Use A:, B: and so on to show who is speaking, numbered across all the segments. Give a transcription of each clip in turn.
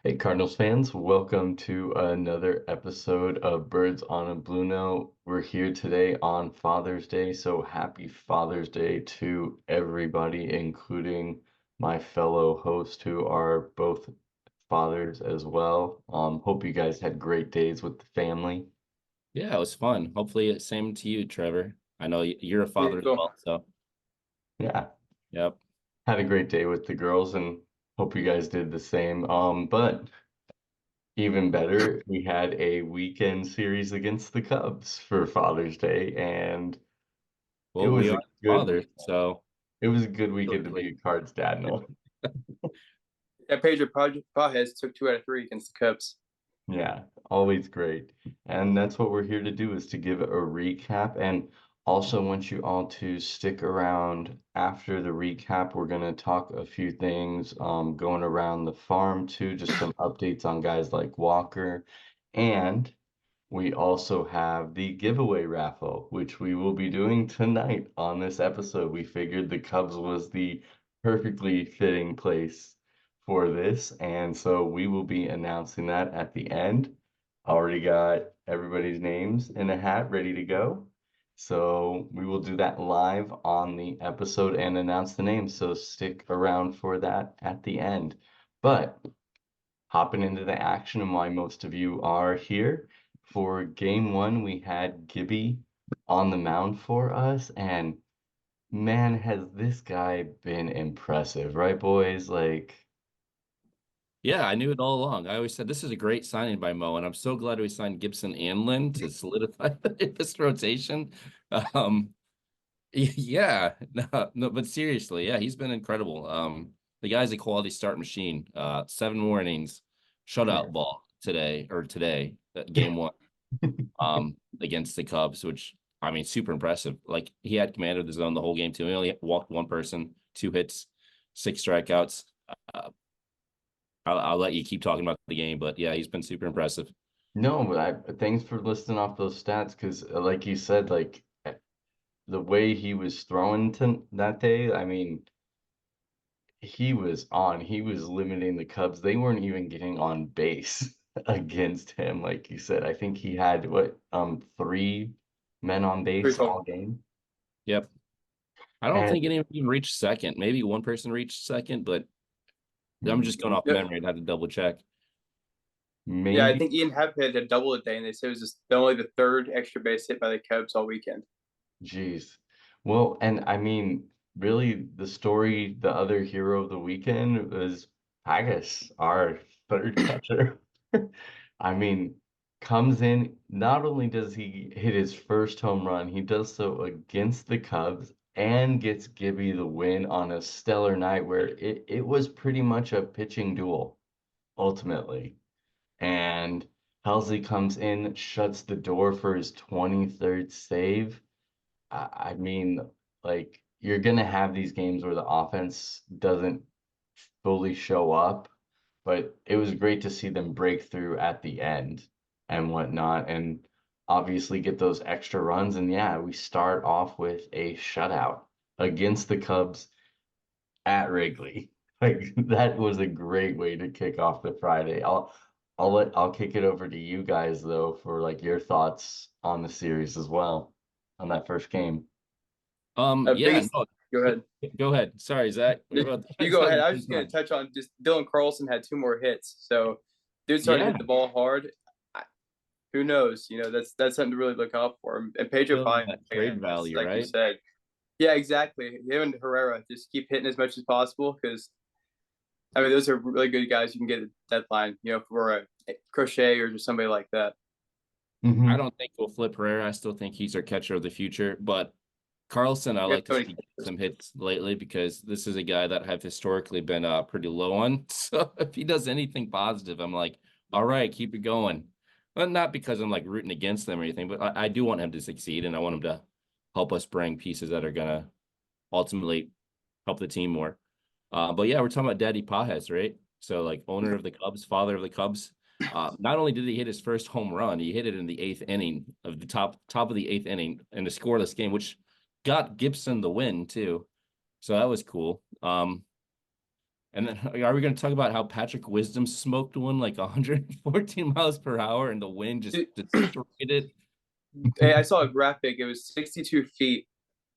A: Hey, Cardinals fans, welcome to another episode of Birds on a Blue Note. We're here today on Father's Day, so happy Father's Day to everybody, including my fellow hosts who are both fathers as well. Hope you guys had great days with the family.
B: Yeah, it was fun. Hopefully, it's same to you, Trevor. I know you're a
C: Pretty
B: father as
C: cool.
B: well, so
A: Yeah,
B: yep.
A: had a great day with the girls and hope you guys did the same. But even better, we had a weekend series against the Cubs for Father's Day, and it
B: Well, we
A: was a
B: are
A: good
B: fathers,
A: weekend.
B: so
A: It was a good weekend to be
B: shortly.
A: a Cards dad, no?
C: Yeah, Pedro Pages took 2 out of 3 against the Cubs.
A: Yeah, always great. And that's what we're here to do is to give a recap and also want you all to stick around after the recap. We're going to talk a few things going around the farm too, just some updates on guys like Walker. And we also have the giveaway raffle, which we will be doing tonight on this episode. We figured the Cubs was the perfectly fitting place for this, and so we will be announcing that at the end. Already got everybody's names in a hat ready to go. So we will do that live on the episode and announce the names. So stick around for that at the end. But hopping into the action and why most of you are here. For game one, we had Gibby on the mound for us, and man, has this guy been impressive, right, boys? Like,
B: Yeah, I knew it all along. I always said this is a great signing by Mo, and I'm so glad we signed Gibson and Lynn to solidify this rotation. Um, yeah, no, but seriously, yeah, he's been incredible. The guy's a quality start machine. 7 more innings,
A: yeah.
B: shutout ball today, game one. Against the Cubs, which I mean, super impressive. Like he had command of the zone the whole game too. He only walked one person, 2 hits, 6 strikeouts. Uh, I'll let you keep talking about the game, but yeah, he's been super impressive.
A: No, but thanks for listing off those stats because, like you said, like the way he was throwing to that day, I mean, he was on. He was limiting the Cubs. They weren't even getting on base against him, like you said. I think he had what, three men on
C: Three
A: base
C: total.
A: all game.
B: Yep. I don't
A: And
B: think anyone even reached second. Maybe one person reached second, but I'm just going off
C: Yeah,
B: memory. I'd have to double check.
C: yeah, I
A: maybe,
C: think Ian Happ had a double a day, and they said it was just only the third extra base hit by the Cubs all weekend.
A: geez. Well, and I mean, really, the story, the other hero of the weekend was Pagas, our third catcher. I mean, comes in, not only does he hit his first home run, he does so against the Cubs and gets Gibby the win on a stellar night where it was pretty much a pitching duel, ultimately. And Helsley comes in, shuts the door for his 23rd save. I mean, like you're gonna have these games where the offense doesn't fully show up, but it was great to see them break through at the end and whatnot, and obviously get those extra runs. And yeah, we start off with a shutout against the Cubs at Wrigley. Like that was a great way to kick off the Friday. I'll kick it over to you guys though for like your thoughts on the series as well on that first game.
B: Yeah,
C: Biggest,
B: no,
C: go ahead.
B: go ahead. Sorry, Zach. What about
C: You
B: I
C: go
B: saw
C: ahead.
B: you
C: I was
B: finish
C: just going to
B: on.
C: touch on just Dylan Carlson had 2 more hits, so dude starting to
B: Yeah,
C: hit the ball hard. I, who knows? That's something to really look out for. And Pedro
B: building
C: Pages,
B: that trade value,
C: like you
B: right?
C: said, yeah, exactly. Him and Herrera just keep hitting as much as possible because I mean those are really good guys you can get at the deadline. For a Crochet or just somebody like that.
B: I
A: Hmm.
B: don't think we'll flip Herrera. I still think he's our catcher of the future. But Carlson, I
C: We have
B: like to
C: Tony.
B: see some hits lately because this is a guy that I've historically been pretty low on. So if he does anything positive, I'm like, all right, keep it going. But not because I'm like rooting against them or anything, but I do want him to succeed and I want him to help us bring pieces that are gonna ultimately help the team more. But yeah, we're talking about Daddy Pajes, right? So like owner of the Cubs, father of the Cubs. Not only did he hit his first home run, he hit it in the eighth inning of the top of the eighth inning in a scoreless game, which got Gibson the win too. So that was cool. And then are we going to talk about how Patrick Wisdom smoked one like 114 miles per hour and the wind just
C: Dude,
B: destroyed it?
C: hey, I saw a graphic. It was 62 feet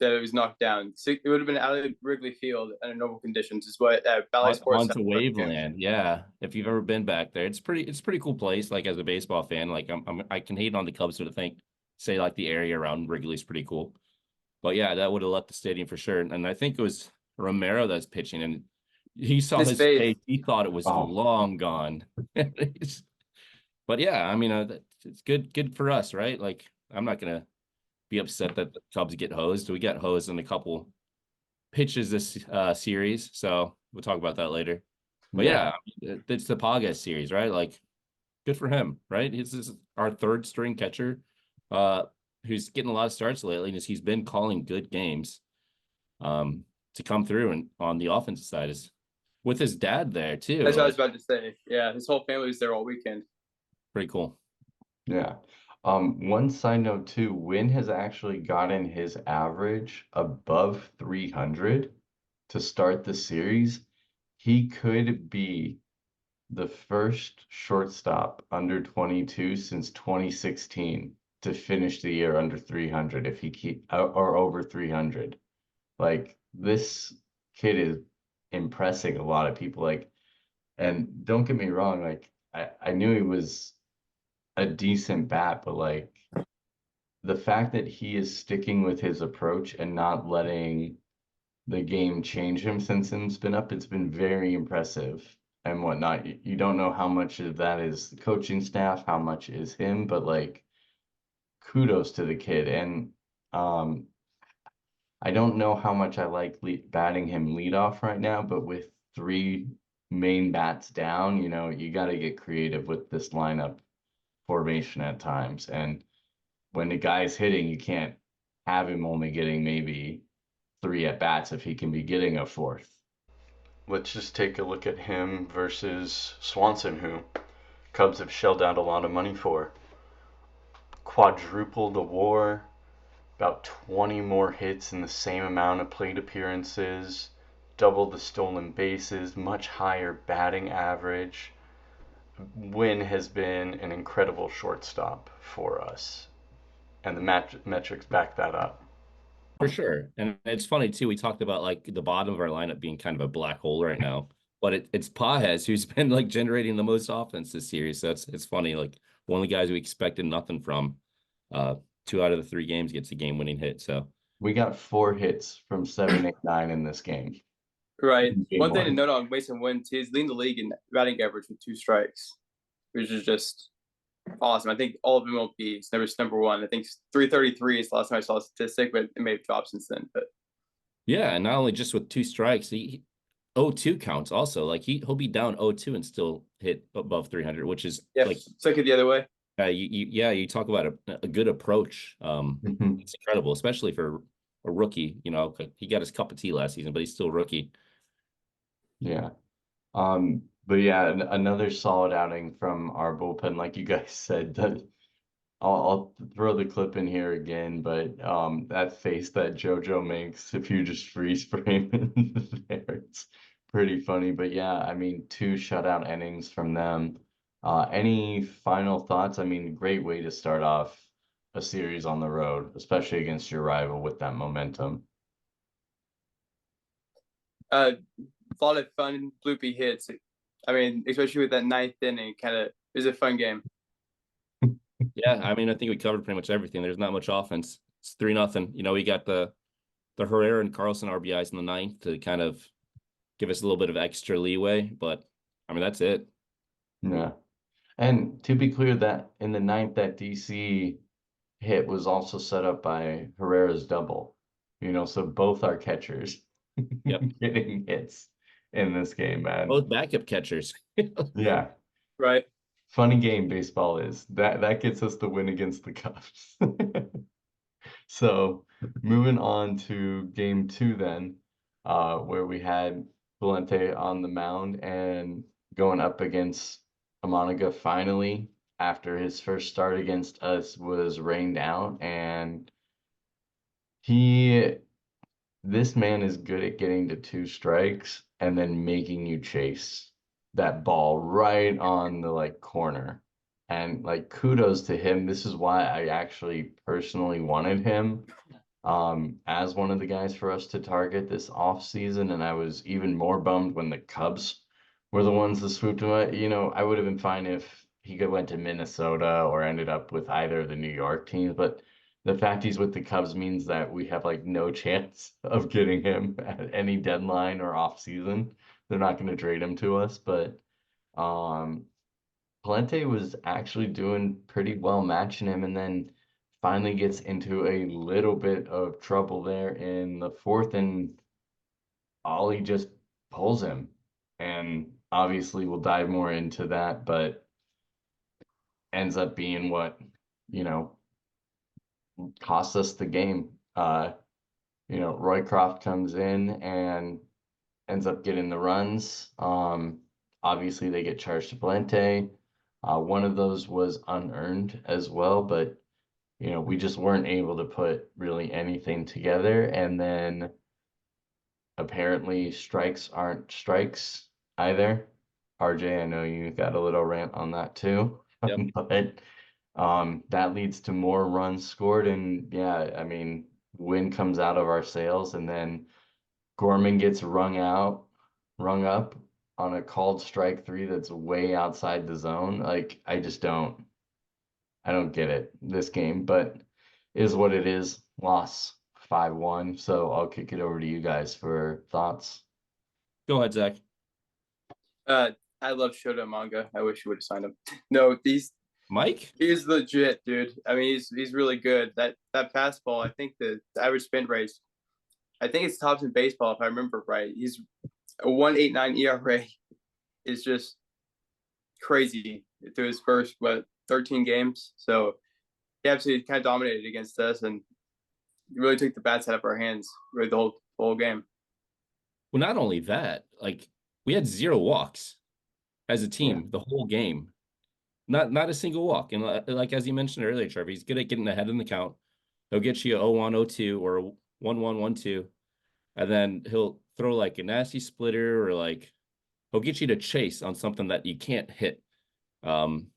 C: that it was knocked down. It would have been out of Wrigley Field under normal conditions, is what Valley Sports
B: Onto
C: said.
B: Waveland. Yeah. If you've ever been back there, it's pretty cool place. Like as a baseball fan, like I can hate on the Cubs to say like the area around Wrigley's pretty cool. But yeah, that would have left the stadium for sure. And I think it was Romero that's pitching, and he saw
C: His
B: his
C: face.
B: face. He thought it was
A: Oh,
B: long gone. But yeah, I mean, it's good for us, right? Like I'm not gonna be upset that the Cubs get hosed. We got hosed in a couple pitches this series, so we'll talk about that later. But
A: yeah.
B: yeah, it's the Pages series, right? Like, good for him, right? This is our third string catcher, uh, who's getting a lot of starts lately, and he's been calling good games, to come through and on the offensive side is with his dad there too.
C: That's what I was
B: Like,
C: about to say. Yeah, his whole family was there all weekend.
B: pretty cool.
A: Yeah. One side note too, Wynn has actually gotten his average above 300 to start the series. He could be the first shortstop under 22 since 2016 to finish the year under 300 if he keep or over 300. Like this kid is impressing a lot of people. Like, and don't get me wrong, like I knew he was a decent bat, but like the fact that he is sticking with his approach and not letting the game change him since it's been up, it's been very impressive and whatnot. You don't know how much of that is the coaching staff, how much is him, but like kudos to the kid. And um, I don't know how much I like batting him leadoff right now, but with three main bats down, you got to get creative with this lineup formation at times. And when the guy's hitting, you can't have him only getting maybe three at bats if he can be getting a fourth. Let's just take a look at him versus Swanson, who Cubs have shelled out a lot of money for. Quadruple the WAR, about 20 more hits in the same amount of plate appearances, double the stolen bases, much higher batting average. Wynn has been an incredible shortstop for us, and the metrics back that up.
B: For sure. And it's funny too. We talked about like the bottom of our lineup being kind of a black hole right now, but it's Pages who's been like generating the most offense this series. So it's funny. Like one of the guys we expected nothing from, uh, 2 out of the 3 games gets a game winning hit. So
A: We got 4 hits from 7, 8, 9 in this game.
C: Right.
A: Game
C: One thing to
A: one.
C: note on Mason Wynn, he's leading the league in batting average with 2 strikes, which is just awesome. I think all of MLB is number one. I think 333 is the last time I saw a statistic, but it may have dropped since then. But
B: yeah, and not only just with 2 strikes, he 0-2 counts also. Like he'll be down 0-2 and still hit above 300, which is
C: yeah,
B: like
C: took it the other way.
B: you talk about a good approach.
A: Mhm.
B: It's incredible, especially for a rookie. He got his cup of tea last season, but he's still a rookie.
A: Yeah. But yeah, another solid outing from our bullpen, like you guys said. That I'll throw the clip in here again, but that face that JoJo makes if you just freeze frame it there, it's pretty funny. But yeah, I mean, 2 shutout innings from them. Any final thoughts? I mean, great way to start off a series on the road, especially against your rival with that momentum.
C: A lot of fun bloopy hits. I mean, especially with that ninth inning, kind of is a fun game.
B: Yeah, I mean, I think we covered pretty much everything. There's not much offense. It's 3-0. We got the Herrera and Carlson RBIs in the ninth to kind of give us a little bit of extra leeway, but I mean that's it.
A: Yeah. And to be clear, that in the ninth, that DC hit was also set up by Herrera's double. So both our catchers
B: Yep.
A: getting hits in this game, man.
B: Both backup catchers.
A: Yeah.
C: Right.
A: Funny game baseball is. That gets us the win against the Cubs. So moving on to game 2 then, where we had Valente on the mound and going up against Amoniga finally after his first start against us was rained out, and he this man is good at getting to 2 strikes and then making you chase that ball right on the like corner. And like kudos to him. This is why I actually personally wanted him as one of the guys for us to target this off season. And I was even more bummed when the Cubs were the ones that swooped him. You know, I would have been fine if he could went to Minnesota or ended up with either of the New York teams, but the fact he's with the Cubs means that we have like no chance of getting him at any deadline or off season. They're not going to trade him to us, but um Palente was actually doing pretty well matching him, and then finally gets into a little bit of trouble there in the fourth, and Ollie just pulls him. And obviously we'll dive more into that, but ends up being what, you know, cost us the game. Roycroft comes in and ends up getting the runs. Obviously, they get charged to Valente. One of those was unearned as well, but we just weren't able to put really anything together. And then apparently strikes aren't strikes either. RJ, I know you got a little rant on that too.
B: Yep.
A: But that leads to more runs scored, and yeah, I mean, win comes out of our sails, and then Gorman gets rung up on a called strike three that's way outside the zone. Like, I don't get it this game, but is what it is. Loss 5-1. So I'll kick it over to you guys for thoughts.
B: Go ahead, Zach.
C: I love Shota Manga. I wish you would have signed him. No,
B: Mike?
C: he's legit, dude. I mean, he's really good. That fastball, I think the average spin rate, I think it's tops in baseball if I remember right. He's a 1.89 ERA is just crazy through his first 13 games. So he absolutely kind of dominated against us and really took the bats out of our hands really the whole game.
B: Well, not only that, like we had 0 walks as a team the whole game. Not a single walk. And like as you mentioned earlier, Trevor, he's good at getting ahead in the count. He'll get you a 0-1, 0-2 or a 1-1, 1-2. And then he'll throw like a nasty splitter or like he'll get you to chase on something that you can't hit. Damn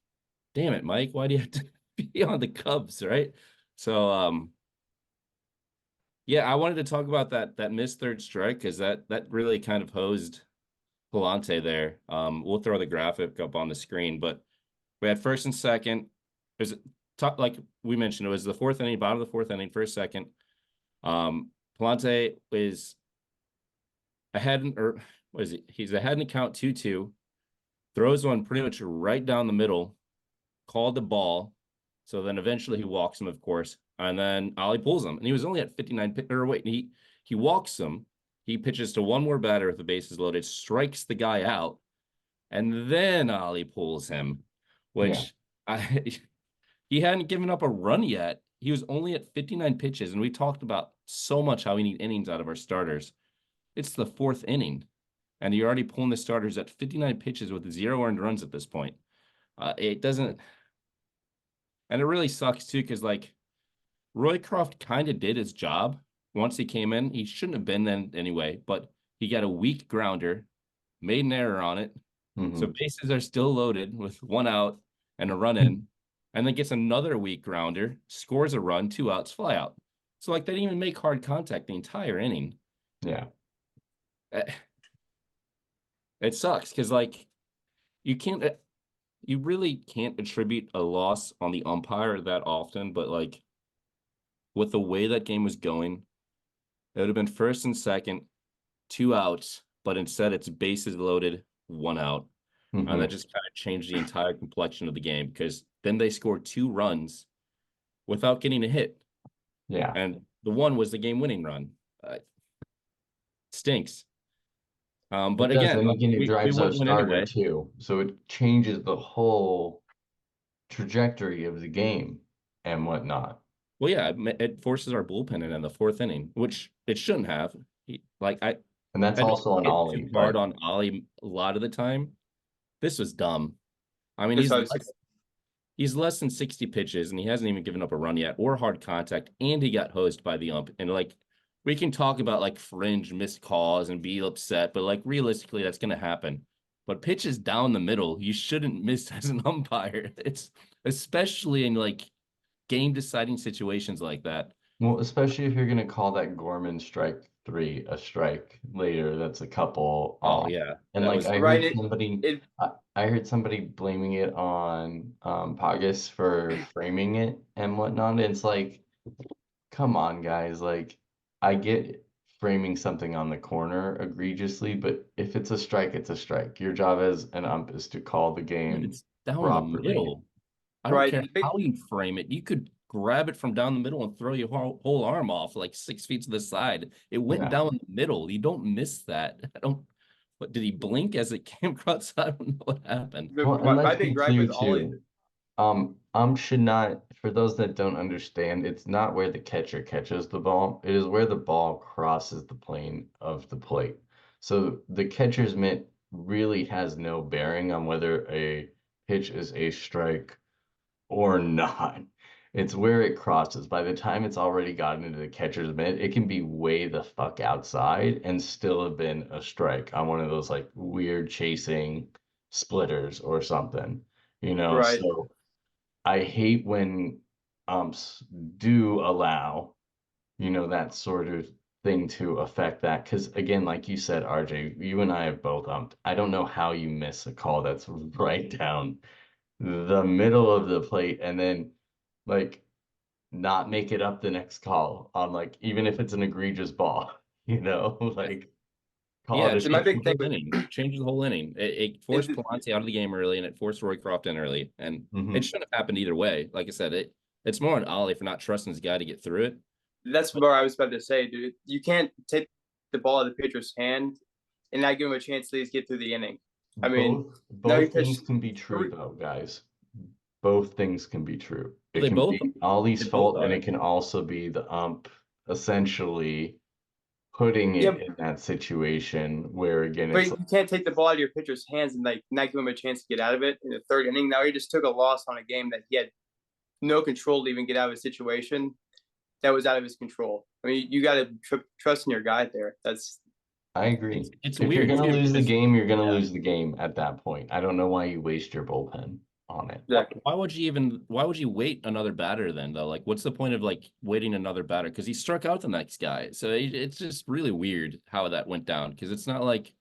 B: it, Mike. Why do you have to be on the Cubs, right? So yeah, I wanted to talk about that missed third strike because that really kind of hosed Palante there. We'll throw the graphic up on the screen, but we had first and second. There's like we mentioned, it was the fourth inning, bottom of the fourth inning, first, second. Palante is ahead, or what is he? He's ahead in the count 2-2, throws one pretty much right down the middle, called the ball. So then eventually he walks him, of course, and then Ollie pulls him. And he was only at 59, or wait, he walks him. He pitches to one more batter with the bases loaded, strikes the guy out, and then Ollie pulls him, which he hadn't given up a run yet. He was only at 59 pitches, and we talked about so much how we need innings out of our starters. It's the fourth inning, and you're already pulling the starters at 59 pitches with 0 earned runs at this point. It doesn't, and it really sucks too, because like Roycroft kind of did his job once he came in. He shouldn't have been then anyway, but he got a weak grounder, made an error on it.
A: Mm-hmm.
B: So bases are still loaded with 1 out and a run in, and then gets another weak grounder, scores a run, 2 outs, fly out. So like they didn't even make hard contact the entire inning.
A: Yeah.
B: It sucks because like you really can't attribute a loss on the umpire that often, but like with the way that game was going, it would have been first and second, 2 outs, but instead it's bases loaded, 1 out.
A: Mm-hmm.
B: And that just kind of changed the entire complexion of the game because then they scored 2 runs without getting a hit.
A: Yeah.
B: And the one was the game-winning run. Stinks. But again,
A: it drives our starter
B: anyway.
A: too. So it changes the whole trajectory of the game and whatnot.
B: Well, yeah, it forces our bullpen in the fourth inning, which it shouldn't have.
A: And that's also on Ollie.
B: Too hard on Ollie a lot of the time. This was dumb. I mean, he's less than 60 pitches, and he hasn't even given up a run yet or hard contact, and he got hosed by the ump. And like we can talk about like fringe missed calls and be upset, but like realistically, that's going to happen. But pitches down the middle, you shouldn't miss as an umpire. It's especially in like game deciding situations like that.
A: Well, especially if you're gonna call that Gorman strike three a strike later, that's a couple
B: Oh
A: off.
B: yeah,
A: And
B: that
A: like
B: was
A: I
C: Right.
A: heard somebody,
C: It
A: I heard somebody blaming it on Pages for framing it and whatnot. And it's like, come on, guys. Like, I get framing something on the corner egregiously, but if it's a strike, it's a strike. Your job as an ump is to call the
B: Dude,
A: game
B: it's down the
A: properly.
B: middle. I don't
C: right.
B: care
C: The big
B: how you frame it. You could grab it from down the middle and throw your whole arm off like 6 feet to the side. It went
A: Yeah.
B: down the middle. You don't miss that. I don't. What did he blink as it came across? I don't know what happened.
A: Well, and
C: my
A: let's be
C: big gripe
A: clear
C: with all of
A: too. Should not, for those that don't understand, it's not where the catcher catches the ball. It is where the ball crosses the plane of the plate. So the catcher's mitt really has no bearing on whether a pitch is a strike or not. It's where it crosses. By the time it's already gotten into the catcher's mitt, it can be way the fuck outside and still have been a strike on one of those like weird chasing splitters or something, you know?
C: right.
A: So I hate when umps do allow, that sort of thing to affect that. Because again, like you said, RJ, you and I have both umped. I don't know how you miss a call that's right down the middle of the plate and then like not make it up the next call on like even if it's an egregious ball, like call
B: Yeah,
A: it
B: it
A: a
C: And my
B: changes
C: big
B: the
A: strike.
C: thing
B: whole
C: with
B: inning. Changes the whole inning. It forced
C: and
B: Palante out of the game early, and it forced Roycroft in early. And it
A: Hmm.
B: shouldn't have happened either way. Like I said, it's more on Ollie for not trusting his guy to get through it.
C: that's
B: But
C: what I was about to say, dude. You can't take the ball out of the pitcher's hand and not give him a chance to at least get through the inning. I mean, now he
A: Both things
C: pitched
A: can be true
C: three.
A: though, guys. Both things can be true. It
B: they
A: can
B: both
A: be Ollie's
B: they both
A: fault and
B: are.
A: it can also be the ump essentially putting
C: Yeah,
A: it in that situation where again
C: but
A: it's
C: you can't take the ball out of your pitcher's hands and like not give him a chance to get out of it in the third inning. Now he just took a loss on a game that he had no control to even get out of a situation that was out of his control. I mean, you got to trust in your guy there. That's
A: I agree.
B: It's
A: If you're
B: weird
A: gonna
B: too
A: lose the
B: because
A: game, you're gonna
B: yeah.
A: lose the game at that point. I don't know why you waste your bullpen on it.
C: exactly.
B: Why would you wait another batter then though? Like what's the point of like waiting another batter? Because he struck out the next guy. So it's just really weird how that went down. Because it's not like,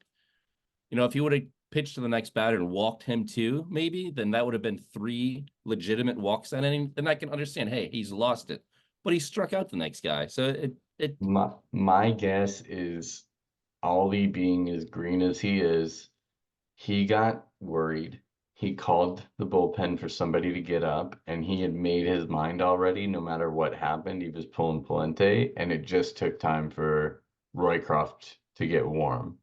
B: if he would have pitched to the next batter and walked him too, maybe, then that would have been three legitimate walks that inning. Then I can understand, hey, he's lost it. But he struck out the next guy. So it
A: My guess is Ollie being as green as he is, he got worried. He called the bullpen for somebody to get up, and he had made his mind already. No matter what happened, he was pulling Palente, and it just took time for Roycroft to get warm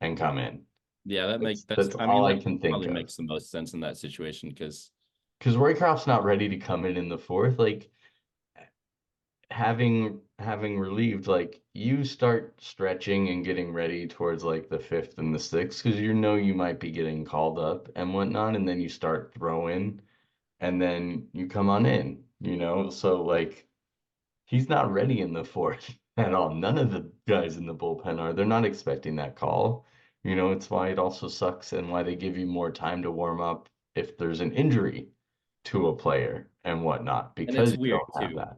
A: and come in.
B: yeah,
A: That's
B: I mean
A: all I
B: that
A: can think
B: probably
A: of.
B: makes the most sense in that situation because
A: Because Roycroft's not ready to come in the fourth. Like having relieved, like you start stretching and getting ready towards like the fifth and the sixth, because you might be getting called up and whatnot, and then you start throwing, and then you come on in. So like he's not ready in the fourth at all. None of the guys in the bullpen are. They're not expecting that call. It's why it also sucks and why they give you more time to warm up if there's an injury to a player and whatnot,
B: and
A: because
B: it's
A: you
B: weird
A: don't have
B: too.
A: that.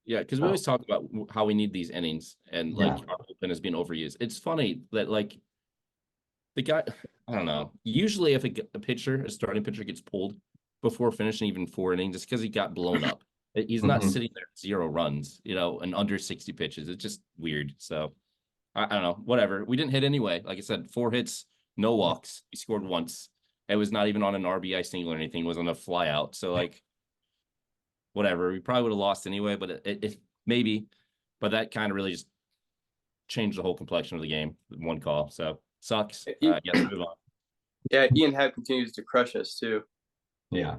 B: Yeah, because we
A: So
B: always talk about how we need these innings and
A: yeah.
B: like our bullpen is being overused. It's funny that like the guy, I don't know. Usually, if a starting pitcher, gets pulled before finishing even 4 innings, it's because he got blown up. He's not
A: Hmm.
B: sitting there at 0 runs, and under 60 pitches. It's just weird. So I don't know. Whatever. We didn't hit anyway. Like I said, 4 hits, no walks. We scored once. It was not even on an RBI single or anything. It was on a fly out. So like whatever. We probably would have lost anyway, but it maybe. But that kind of really just changed the whole complexion of the game. One call. So sucks. Yes, move on.
C: Yeah, Ian Happ continues to crush us too.
A: Yeah,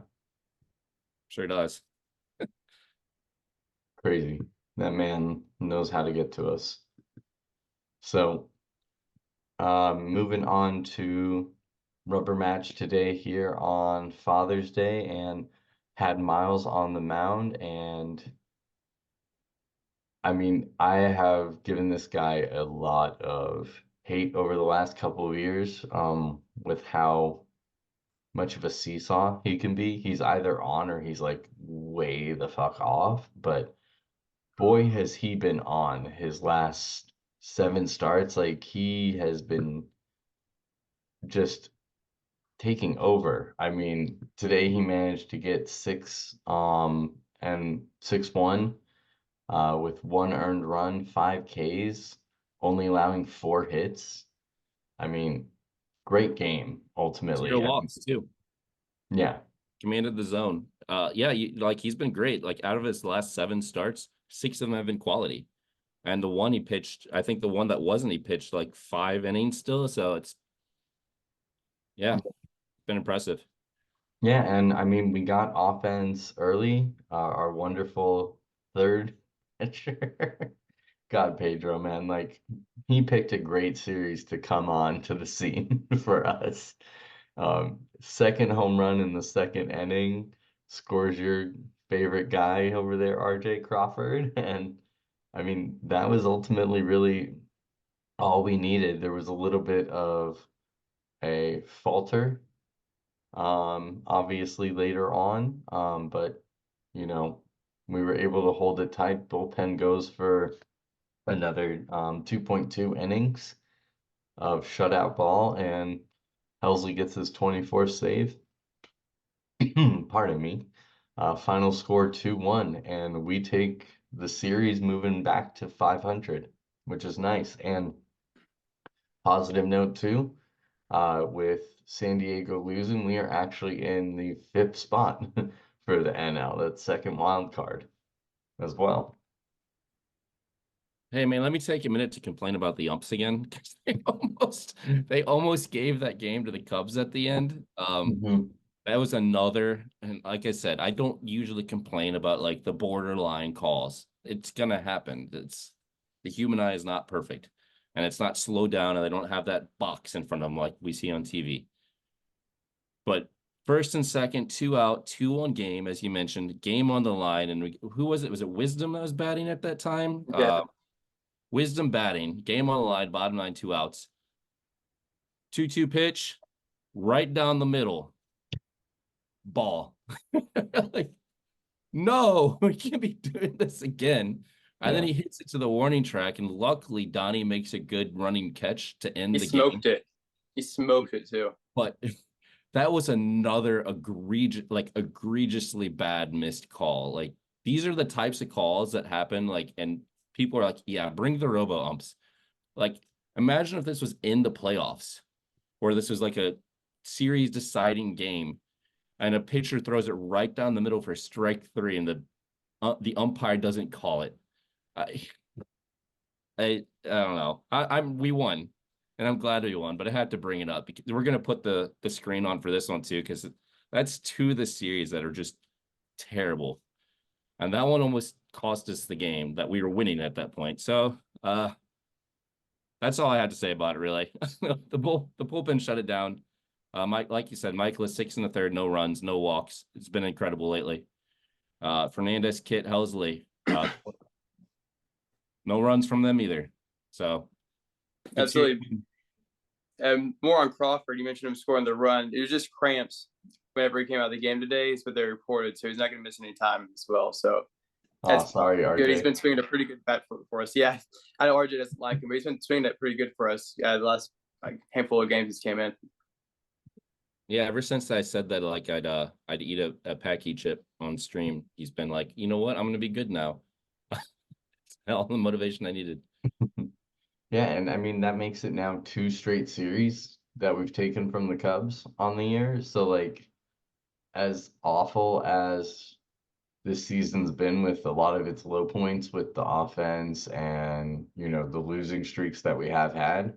B: Sure does.
A: crazy. That man knows how to get to us. So, moving on to rubber match today here on Father's Day, and had Miles on the mound, and I mean, I have given this guy a lot of hate over the last couple of years, with how much of a seesaw he can be. He's either on or he's like way the fuck off. But boy, has he been on his last 7 starts. Like he has been just taking over. I mean, today he managed to get six and 6-1 with 1 earned run, 5 Ks, only allowing 4 hits. I mean, great game
B: Zero
A: ultimately. I mean,
B: walks too.
A: yeah.
B: Commanded the zone. Yeah, like he's been great. Like out of his last 7 starts, 6 of them have been quality. And the one he pitched, I think the one that wasn't, he pitched like 5 innings still. So it's, yeah, been impressive.
A: Yeah, and I mean, we got offense early. Our wonderful third pitcher. God, Pedro, man, like he picked a great series to come on to the scene for us. Second home run in the second inning, scores your favorite guy over there, RJ Crawford. And I mean, that was ultimately really all we needed. There was a little bit of a falter, obviously later on, but you know, we were able to hold it tight. Bullpen goes for another 2.2 innings of shutout ball, and Helsley gets his 24th save. Pardon me. Final score 2-1, and we take the series moving back to 500, which is nice. And positive note too, with San Diego losing, we are actually in the 5th spot for the NL, that second wild card as well.
B: Hey man, let me take a minute to complain about the umps again because they almost gave that game to the Cubs at the end.
A: Mhm.
B: That was another, and like I said, I don't usually complain about like the borderline calls. It's gonna happen. It's the human eye is not perfect, and it's not slowed down, and they don't have that box in front of them like we see on TV. But first and second, 2 out, 2 on game, as you mentioned, game on the line, and who was it? Was it Wisdom that was batting at that time?
C: Yeah,
B: Wisdom batting, game on the line, bottom line, 2 outs, 2-2 pitch, right down the middle, ball. Like, no, we can't be doing this again. And then
A: Yeah.
B: he hits it to the warning track, and luckily Donnie makes a good running catch to
C: he
B: end the game.
C: smoked it. He smoked it too.
B: But that was another egregiously bad missed call. Like these are the types of calls that happen. Like, and people are like, "Yeah, bring the robo umps." Like, imagine if this was in the playoffs, or this was like a series deciding game, and a pitcher throws it right down the middle for strike 3, and the umpire doesn't call it. I I don't know. We won, and I'm glad we won, but I had to bring it up because we're gonna put the screen on for this one too, because that's 2 of the series that are just terrible, and that one almost cost us the game that we were winning at that point. So that's all I had to say about it, really. The bullpen shut it down. Mike, like you said, Michael is 6 in the third, no runs, no walks. It's been incredible lately. Fernandez, Kit, Helsley, no runs from them either. So good series.
C: Absolutely. And more on Crawford, you mentioned him scoring the run. It was just cramps whenever he came out of the game today, is what they reported. So he's not going to miss any time as well. So
A: Oh,
C: that's
A: sorry,
C: good. He's
A: RJ.
C: been swinging a pretty good bat for us. Yeah, I know RJ doesn't like him, but he's been swinging that pretty good for us. Yeah, the last handful of games he's came in.
B: Yeah, ever since I said that, like I'd eat a Packy chip on stream, he's been like, you know what, I'm gonna be good now. All the motivation I needed.
A: Yeah, and I mean that makes it now 2 straight series that we've taken from the Cubs on the year. So like as awful as this season's been with a lot of its low points with the offense and the losing streaks that we have had,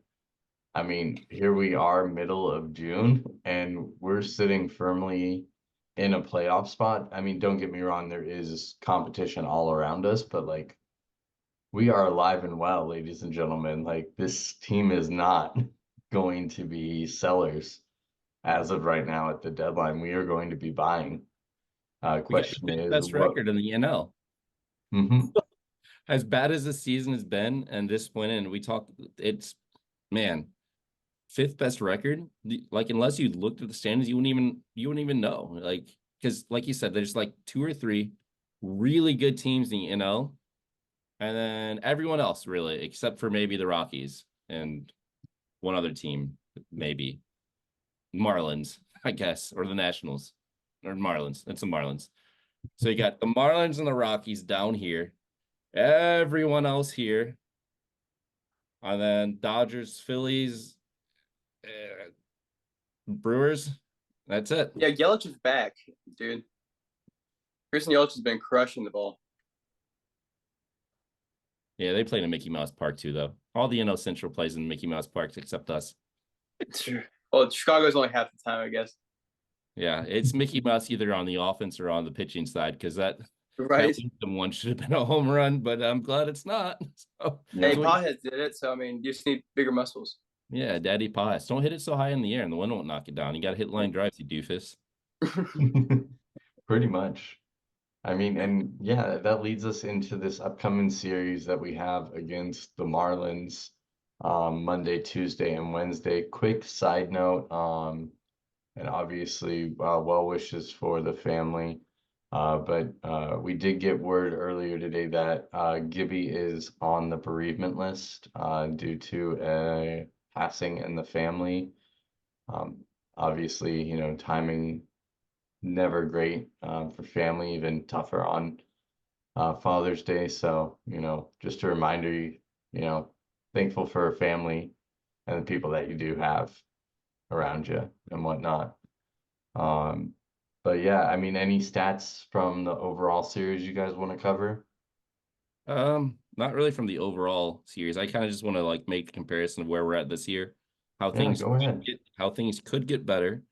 A: I mean, here we are middle of June and we're sitting firmly in a playoff spot. I mean, don't get me wrong, there is competition all around us, but like we are alive and well, ladies and gentlemen. Like this team is not going to be sellers as of right now at the deadline. We are going to be buying.
B: We got the
A: Question
B: fifth
A: is
B: best
A: what?
B: record in the NL.
A: Mhm.
B: as bad as the season has been, and this went in, we talked. It's man, fifth best record. Like unless you looked at the standings, you wouldn't even know. Like because like you said, there's like two or three really good teams in the NL, and then everyone else really, except for maybe the Rockies and one other team, maybe Marlins, I guess, or the Nationals, or Marlins. It's the Marlins. So you got the Marlins and the Rockies down here, everyone else here, and then Dodgers, Phillies, Brewers. That's it.
C: Yeah, Yelich is back, dude. Christian Yelich has been crushing the ball.
B: Yeah, they played in Mickey Mouse Park too, though. All the NL Central plays in Mickey Mouse Parks except us.
C: Sure. Well, Chicago's only half the time, I guess.
B: Yeah, it's Mickey Mouse either on the offense or on the pitching side because that
C: Right.
B: Winston one should have been a home run, but I'm glad it's not. So,
C: Hey,
B: so
C: Pothead did it, so I mean, you just need bigger muscles.
B: yeah, Daddy Pies. Don't hit it so high in the air and the wind won't knock it down. You got to hit line drives, you doofus.
A: Pretty much. I mean, and yeah, that leads us into this upcoming series that we have against the Marlins Monday, Tuesday, and Wednesday. Quick side note, and obviously well wishes for the family. But we did get word earlier today that Gibby is on the bereavement list due to a passing in the family. Obviously, timing never great for family, even tougher on Father's Day. So, just a reminder, thankful for family and the people that you do have around you and whatnot. Um, but yeah, I mean, any stats from the overall series you guys want to cover?
B: Not really from the overall series. I kind of just want to like make a comparison of where we're at this year,
A: Yeah, go ahead.
B: how things could get better,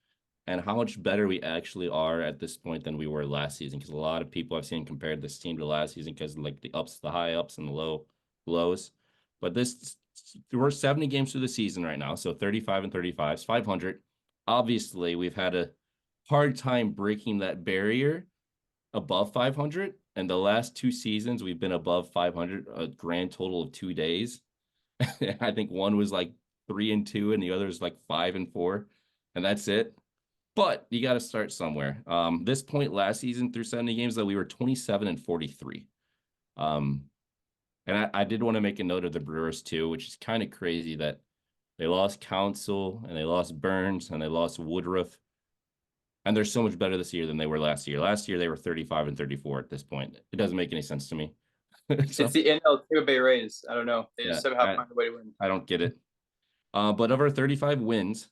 B: and how much better we actually are at this point than we were last season. Because a lot of people I've seen compared this team to last season because of like the ups, the high ups, and the lows. But we're 70 games through the season right now, so 35 and 35 is 500. Obviously, we've had a hard time breaking that barrier above 500. And the last two seasons, we've been above 500, a grand total of 2 days. I think one was like 3-2, and the other was like 5-4, and that's it. But you got to start somewhere. This point last season through 70 games, though, we were 27 and 43. And I did want to make a note of the Brewers too, which is kind of crazy that they lost Counsell and they lost Burns and they lost Woodruff. And they're so much better this year than they were last year. Last year, they were 35 and 34 at this point. It doesn't make any sense to me.
C: It's the NL Tampa Bay Rays. I don't know. They
B: Yeah,
C: just somehow find a way to win.
B: I don't get it. But of our 35 wins,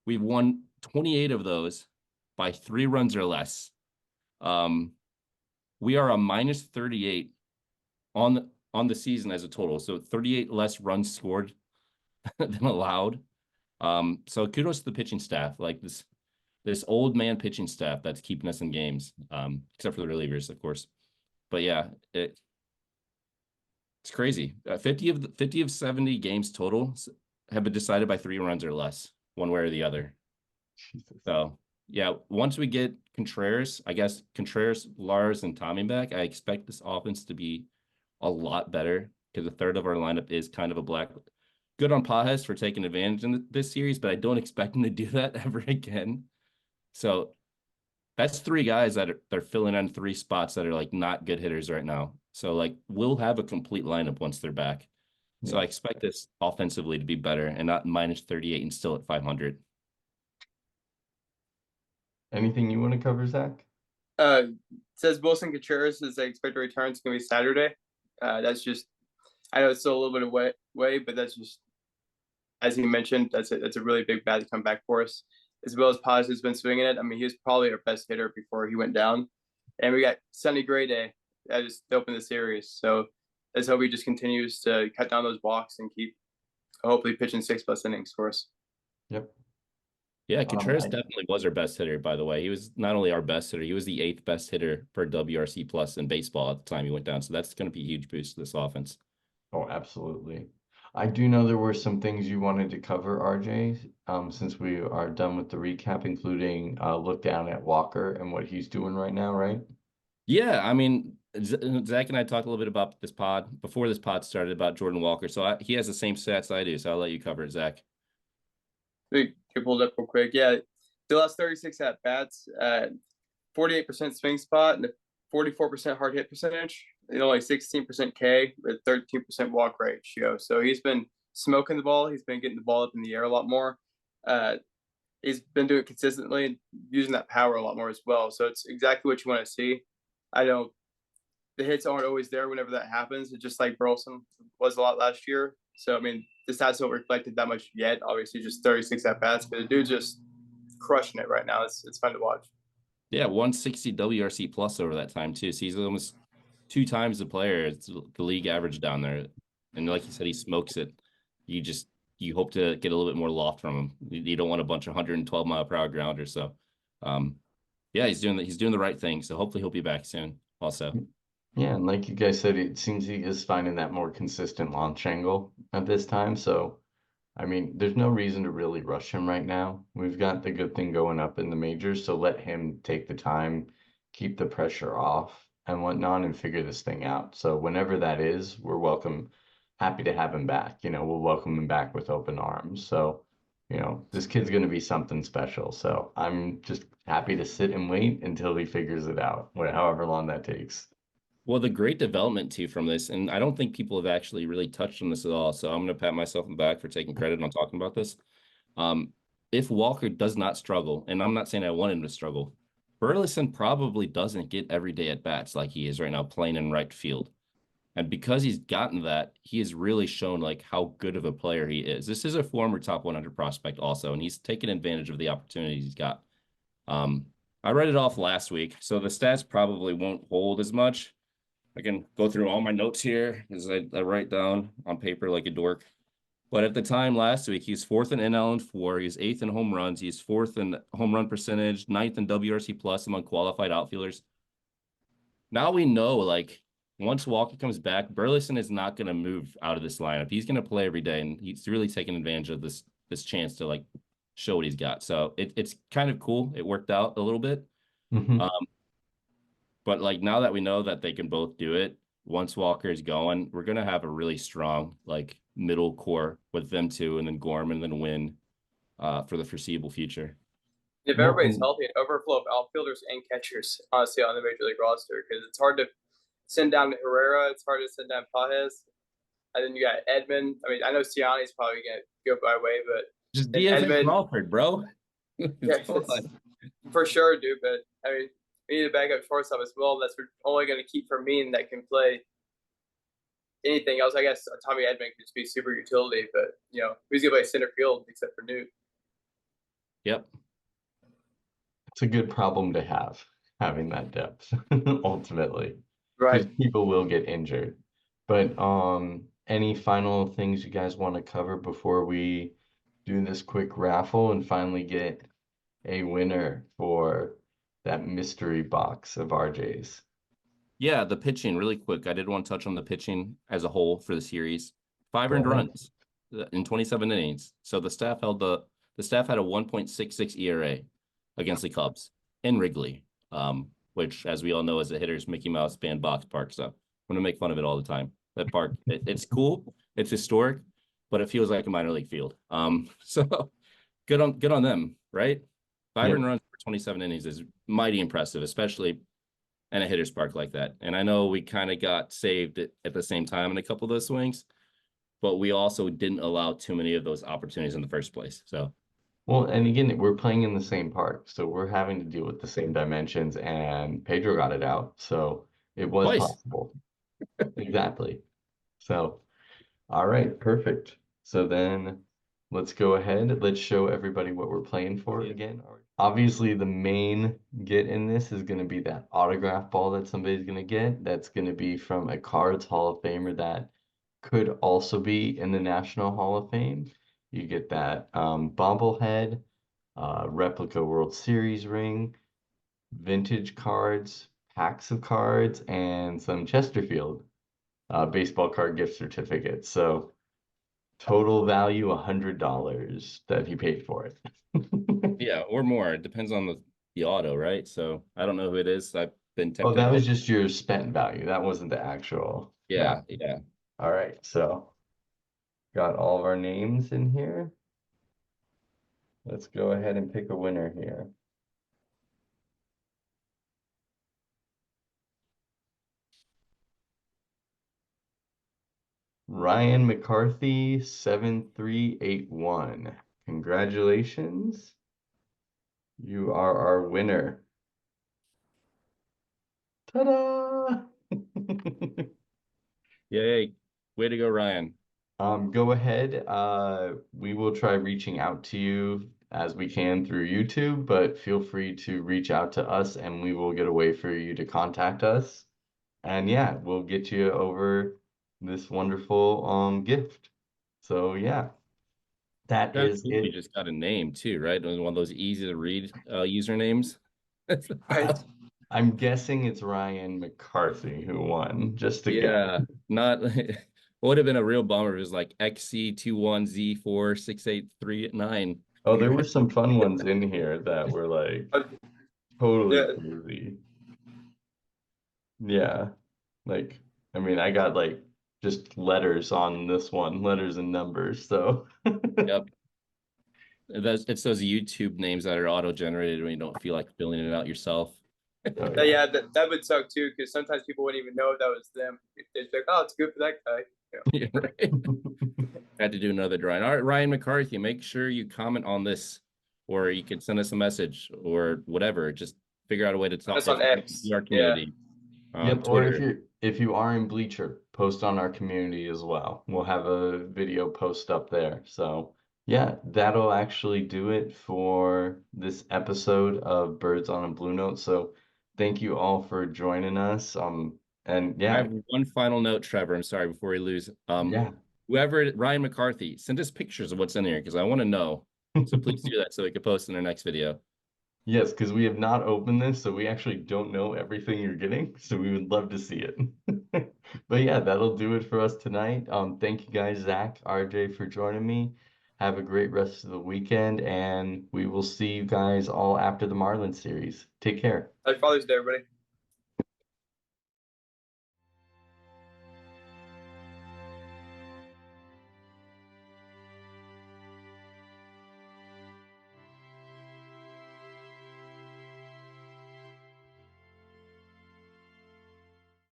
B: we've won 28 of those by 3 runs or less. We are a minus 38 on the season as a total. So 38 less runs scored than allowed. So kudos to the pitching staff. Like this old man pitching staff that's keeping us in games, except for the relievers, of course. But yeah, it's crazy. 50 of 70 games total have been decided by 3 runs or less, one way or the other.
A: Jesus.
B: So yeah, once we get Contreras, I guess Contreras, Lars, and Tommy back, I expect this offense to be a lot better because a third of our lineup is kind of a black. Good on Pages for taking advantage in this series, but I don't expect him to do that ever again. So that's 3 guys that they're filling in 3 spots that are like not good hitters right now. So like we'll have a complete lineup once they're back. So
A: Yeah.
B: I expect this offensively to be better and not minus 38 and still at 500.
A: Anything you want to cover, Zach?
C: It says Wilson Contreras is expected to return. It's going to be Saturday. That's just, I know it's still a little bit away, but that's just, as he mentioned, that's a really big bat to come back for us. As well as Paz has been swinging it. I mean, he was probably our best hitter before he went down. And we got Sonny Gray Day that just opened the series. So let's hope he just continues to cut down those walks and keep hopefully pitching 6+ innings for us.
A: Yep.
B: Yeah, Contreras definitely was our best hitter, by the way. He was not only our best hitter, he was the 8th best hitter per WRC plus in baseball at the time he went down. So that's going to be a huge boost to this offense.
A: Oh, absolutely. I do know there were some things you wanted to cover, RJ, since we are done with the recap, including look down at Walker and what he's doing right now, right?
B: Yeah, I mean, Zach and I talked a little bit about this pod before this pod started about Jordan Walker. So he has the same stats I do. So I'll let you cover it, Zach.
C: We can pull it up real quick. Yeah, the last 36 at bats, 48% swing spot and a 44% hard hit percentage. Only 16% K with 13% walk ratio. So he's been smoking the ball. He's been getting the ball up in the air a lot more. He's been doing it consistently and using that power a lot more as well. So it's exactly what you want to see. I know the hits aren't always there whenever that happens. It's just like Burleson was a lot last year. So, I mean, the stats don't reflect it that much yet. Obviously, just 36 at bats, but the dude's just crushing it right now. It's fun to watch.
B: Yeah, 160 WRC plus over that time too. So he's almost 2 times the player. It's the league average down there. And like you said, he smokes it. You hope to get a little bit more loft from him. You don't want a bunch of 112-mile-per-hour grounders. So yeah, he's doing the right thing. So hopefully he'll be back soon also.
A: Yeah, and like you guys said, it seems he is finding that more consistent launch angle at this time. So, I mean, there's no reason to really rush him right now. We've got the good thing going up in the majors, so let him take the time, keep the pressure off and whatnot, and figure this thing out. So whenever that is, we're happy to have him back. We'll welcome him back with open arms. So, this kid's going to be something special. So I'm just happy to sit and wait until he figures it out, however long that takes.
B: Well, the great development too from this, and I don't think people have actually really touched on this at all. So I'm going to pat myself on the back for taking credit on talking about this. If Walker does not struggle, and I'm not saying I want him to struggle, Burleson probably doesn't get every day at bats like he is right now playing in right field. And because he's gotten that, he has really shown like how good of a player he is. This is a former top 100 prospect also, and he's taken advantage of the opportunities he's got. I read it off last week, so the stats probably won't hold as much. I can go through all my notes here as I write down on paper like a dork. But at the time last week, he's fourth in NL and four. He's eighth in home runs. He's fourth in home run percentage, ninth in WRC plus among qualified outfielders. Now we know, like, once Walker comes back, Burleson is not going to move out of this lineup. He's going to play every day, and he's really taking advantage of this chance to like show what he's got. So it's kind of cool. It worked out a little bit.
A: Mm-hmm.
B: But like now that we know that they can both do it, once Walker is going, we're gonna have a really strong like middle core with them two, and then Gorman, and then Wynn for the foreseeable future.
C: If everybody's healthy, an overflow of outfielders and catchers, honestly, on the major league roster, because it's hard to send down Herrera, it's hard to send down Pages, and then you got Edmund. I mean, I know Ciani's probably gonna go by way, but
B: just DFA Crawford, bro.
C: Yeah, for sure, dude. But I mean, we need a backup shortstop as well. That's only going to keep Fermin that can play anything else. I guess Tommy Edman could just be super utility, but who's going to play center field except for Newt?
B: Yep.
A: It's a good problem to have, having that depth, ultimately.
C: Right.
A: People will get injured. But any final things you guys want to cover before we do this quick raffle and finally get a winner for that mystery box of RJs?
B: Yeah, the pitching really quick. I did want to touch on the pitching as a whole for the series. 5 earned runs in 27 innings. So the staff had a 1.66 ERA against the Cubs in Wrigley, which, as we all know, is a hitter's Mickey Mouse bandbox park. So I'm gonna make fun of it all the time. That park, it's cool, it's historic, but it feels like a minor league field. So good on them, right? 5 earned runs for 27 innings is mighty impressive, especially in a hitter's park like that. And I know we kind of got saved at the same time in a couple of those swings, but we also didn't allow too many of those opportunities in the first place. So,
A: well, and again, we're playing in the same park, so we're having to deal with the same dimensions, and Pedro got it out, so it was possible. Exactly. So, all right, perfect. So then let's go ahead. Let's show everybody what we're playing for again. Obviously, the main get in this is going to be that autograph ball that somebody's going to get. That's going to be from a Cards Hall of Famer that could also be in the National Hall of Fame. You get that bobblehead, replica World Series ring, vintage cards, packs of cards, and some Chesterfield baseball card gift certificates. So total value $100 that he paid for it.
B: Yeah, or more. It depends on the auto, right? So I don't know who it is. I've then
A: Oh,
B: typed in
A: that was
B: home.
A: just your spent value. That wasn't the actual
B: Yeah,
A: value.
B: yeah.
A: All right, so got all of our names in here. Let's go ahead and pick a winner here. Ryan McCarthy, 7381. Congratulations. You are our winner. Ta-da!
B: Yay. Way to go, Ryan.
A: Go ahead. We will try reaching out to you as we can through YouTube, but feel free to reach out to us and we will get a way for you to contact us. And yeah, we'll get you over this wonderful gift. So yeah, that
B: Kind of
A: is
B: cool you
A: it.
B: just got a name too, right? It was one of those easy to read usernames.
C: Right.
A: I'm guessing it's Ryan McCarthy who won, just to guess.
B: Yeah, not would have been a real bummer if it was like XC21Z468389.
A: Oh, there were some fun ones in here that were like
C: Uh,
A: totally
C: yeah,
A: crazy. Yeah. Like, I mean, I got like just letters on this one, letters and numbers. So,
B: Yep. It's those YouTube names that are auto-generated when you don't feel like filling it out yourself.
A: oh
C: yeah,
A: yeah.
C: yeah, that would suck too, because sometimes people wouldn't even know that was them. They'd be like, "Oh, it's good for that guy."
B: Yeah, right. Had to do another drawing. All right, Ryan McCarthy, make sure you comment on this, or you can send us a message or whatever. Just figure out a way to talk
C: That's on
B: to
C: X.
B: our
C: Yeah,
B: community on
A: Yep, or
B: Twitter.
A: if you are in Bleacher, post on our community as well. We'll have a video post up there. So, yeah, that'll actually do it for this episode of Birds on a Blue Note. So, thank you all for joining us. And
B: I
A: yeah,
B: have one final note, Trevor. I'm sorry before we lose.
A: yeah.
B: Whoever Ryan McCarthy, send us pictures of what's in here because I want to know. So please do that so we can post in our next video.
A: Yes, because we have not opened this, so we actually don't know everything you're getting. So we would love to see it. But yeah, that'll do it for us tonight. Thank you guys, Zach, RJ, for joining me. Have a great rest of the weekend, and we will see you guys all after the Marlins series. Take care.
C: Happy Father's Day, everybody.